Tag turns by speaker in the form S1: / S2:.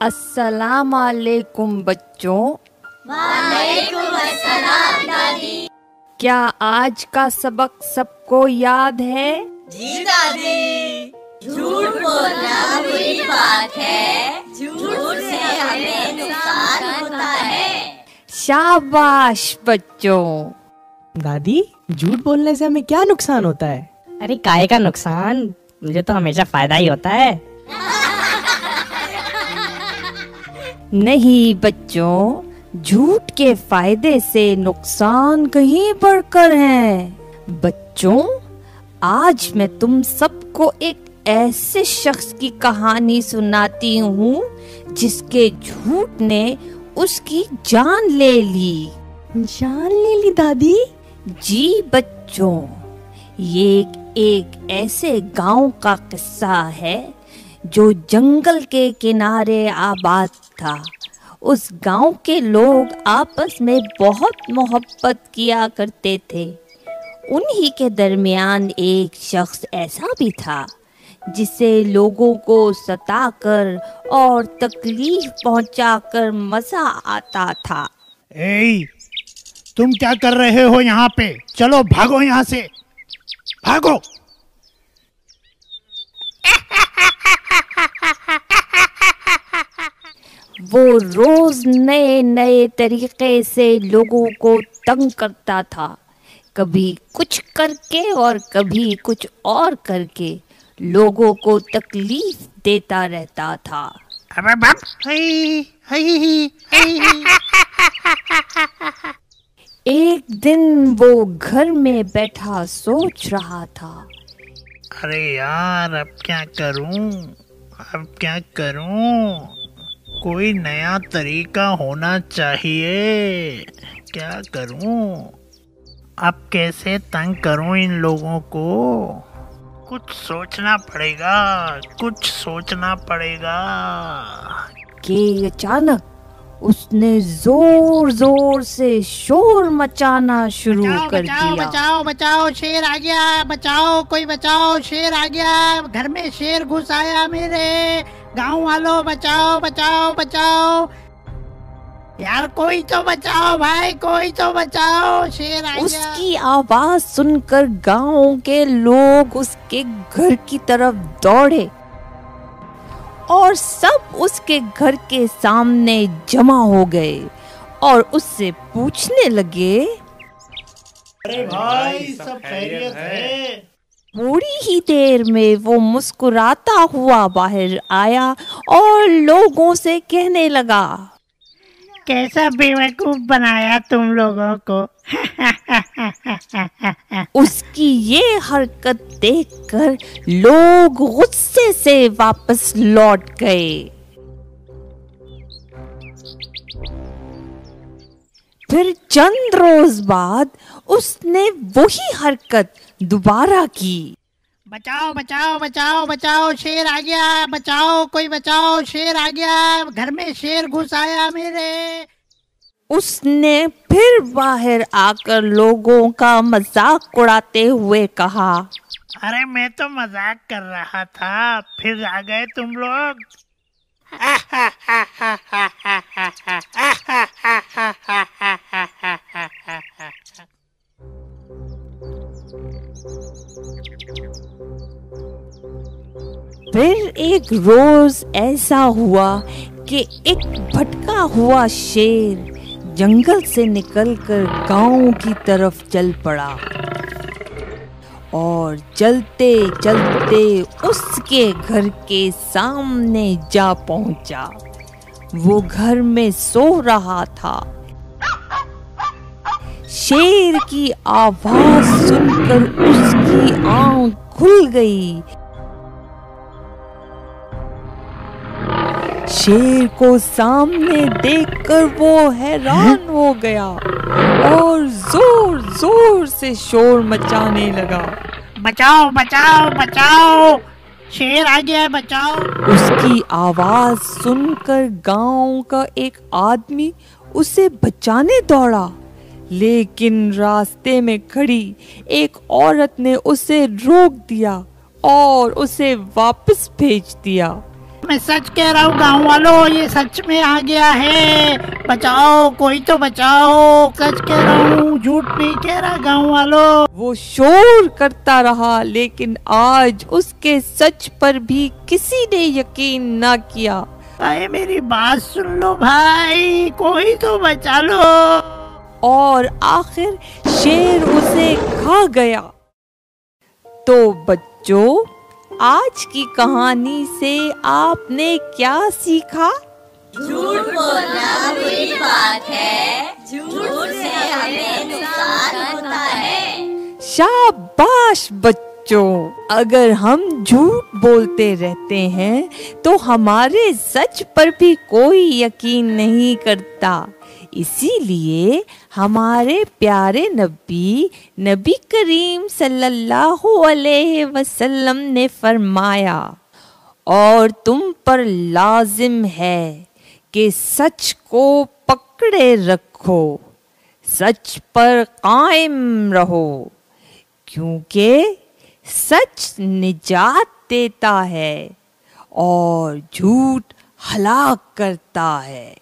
S1: अस्सलाम वालेकुम बच्चों।
S2: वालेकुम अस्सलाम दादी।
S1: क्या आज का सबक सबको याद है?
S2: जी दादी। झूठ बोलना बुरी बात है, झूठ से हमें नुकसान होता है।
S1: शाबाश बच्चों।
S3: दादी, झूठ बोलने से हमें क्या नुकसान होता है?
S4: अरे काहे का नुकसान, मुझे तो हमेशा फायदा ही होता है।
S1: नहीं बच्चों, झूठ के फायदे से नुकसान कहीं बढ़कर है। बच्चों, आज मैं तुम सबको एक ऐसे शख्स की कहानी सुनाती हूँ जिसके झूठ ने उसकी जान ले ली।
S3: जान ले ली दादी?
S1: जी बच्चों, ये एक ऐसे गांव का किस्सा है जो जंगल के किनारे आबाद था। उस गांव के लोग आपस में बहुत मोहब्बत किया करते थे। उन्हीं के दरमियान एक शख्स ऐसा भी था जिसे लोगों को सताकर और तकलीफ पहुंचाकर मजा आता था।
S5: ए, तुम क्या कर रहे हो यहाँ पे? चलो भागो यहाँ से, भागो।
S1: वो रोज नए नए तरीके से लोगों को तंग करता था, कभी कुछ करके और कभी कुछ और करके लोगों को तकलीफ देता रहता था।
S5: अबे बाप,
S1: एक दिन वो घर में बैठा सोच रहा था,
S5: अरे यार, अब क्या करूं? अब क्या करूं? कोई नया तरीका होना चाहिए। क्या करूं? अब कैसे तंग करूं इन लोगों को? कुछ सोचना पड़ेगा, कुछ सोचना पड़ेगा।
S1: कि अचानक उसने जोर जोर से शोर मचाना शुरू कर दिया।
S6: बचाओ बचाओ, शेर आ गया, बचाओ कोई बचाओ, शेर आ गया, घर में शेर घुस आया मेरे, गांव वालों बचाओ बचाओ बचाओ, यार कोई तो बचाओ भाई, कोई तो बचाओ, शेर आ गया।
S1: उसकी आवाज सुनकर गांव के लोग उसके घर की तरफ दौड़े और सब उसके घर के सामने जमा हो गए और उससे पूछने लगे,
S5: अरे भाई, सब खैरियत है?
S1: थोड़ी ही देर में वो मुस्कुराता हुआ बाहर आया और लोगों से कहने लगा,
S6: कैसा बेवकूफ बनाया तुम लोगों को।
S1: उसकी ये हरकत देखकर लोग गुस्से से वापस लौट गए। फिर चंद रोज बाद उसने वही हरकत दोबारा की।
S6: बचाओ बचाओ बचाओ बचाओ, शेर आ गया, बचाओ कोई बचाओ, शेर आ गया, घर में शेर घुस आया मेरे।
S1: उसने फिर बाहर आकर लोगों का मजाक उड़ाते हुए कहा,
S5: अरे मैं तो मजाक कर रहा था, फिर आ गए तुम लोग।
S1: फिर एक रोज ऐसा हुआ कि एक भटका हुआ शेर जंगल से निकलकर गांव की तरफ चल पड़ा और चलते चलते उसके घर के सामने जा पहुंचा। वो घर में सो रहा था। शेर की आवाज सुनकर उसकी आंख खुल गई। शेर को सामने देखकर वो हैरान हो गया और जोर जोर से शोर मचाने लगा,
S6: बचाओ बचाओ बचाओ, शेर आ गया, बचाओ।
S1: उसकी आवाज सुनकर गांव का एक आदमी उसे बचाने दौड़ा, लेकिन रास्ते में खड़ी एक औरत ने उसे रोक दिया और उसे वापस भेज दिया।
S6: मैं सच कह रहा हूँ गाँव वालों, ये सच में आ गया है। बचाओ, कोई तो बचाओ, सच कह रहा हूँ, झूठ नहीं कह रहा गाँव वालों।
S1: वो शोर करता रहा, लेकिन आज उसके सच पर भी किसी ने यकीन न किया।
S6: भाई मेरी बात सुन लो भाई, कोई तो बचा लो।
S1: और आखिर शेर उसे खा गया। तो बच्चों, आज की कहानी से आपने क्या सीखा?
S2: झूठ बोलना बुरी बात है, झूठ से हमें नुकसान होता है।
S1: शाबाश बच्चों, अगर हम झूठ बोलते रहते हैं तो हमारे सच पर भी कोई यकीन नहीं करता। इसीलिए हमारे प्यारे नबी करीम सल्लल्लाहु अलैहि वसल्लम ने फरमाया, और तुम पर लाजिम है कि सच को पकड़े रखो, सच पर कायम रहो, क्योंकि सच निजात देता है और झूठ हलाक करता है।